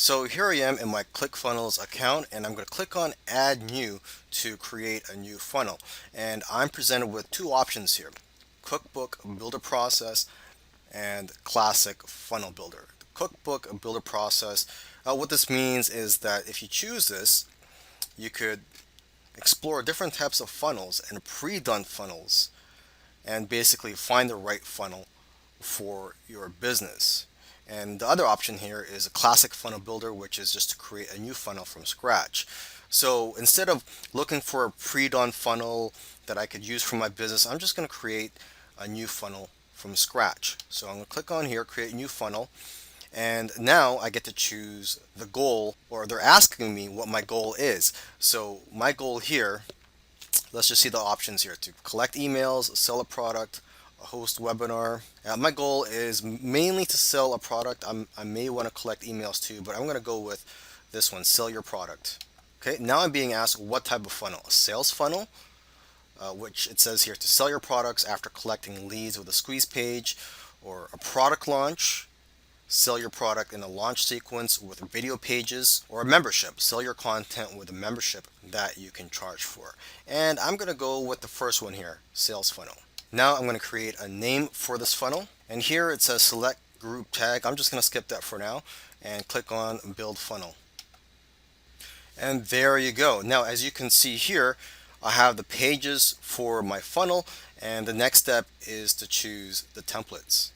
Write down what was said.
So here I am in my ClickFunnels account, and I'm going to click on Add New to create a new funnel. And I'm presented with two options here: Cookbook Builder Process and Classic Funnel Builder. The Cookbook Builder Process, what this means is that if you choose this, you could explore different types of funnels and pre-done funnels and basically find the right funnel for your business. And the other option here is a classic funnel builder, which is just to create a new funnel from scratch. So instead of looking for a pre-done funnel that I could use for my business, I'm just going to create a new funnel from scratch. So I'm going to click on here, create a new funnel, and now I get to choose the goal, or they're asking me what my goal is. So my goal here, let's just see the options here: to collect emails, sell a product, host webinar. My goal is mainly to sell a product. I may want to collect emails too, but I'm going to go with this one: sell your product. Okay, now I'm being asked what type of funnel: a sales funnel, which it says here to sell your products after collecting leads with a squeeze page, or a product launch, sell your product in a launch sequence with video pages, or a membership, sell your content with a membership that you can charge for. And I'm going to go with the first one here, sales funnel. Now I'm going to create a name for this funnel, and here it says select group tag. I'm just going to skip that for now and click on build funnel. And there you go. Now, as you can see here, I have the pages for my funnel, and the next step is to choose the templates.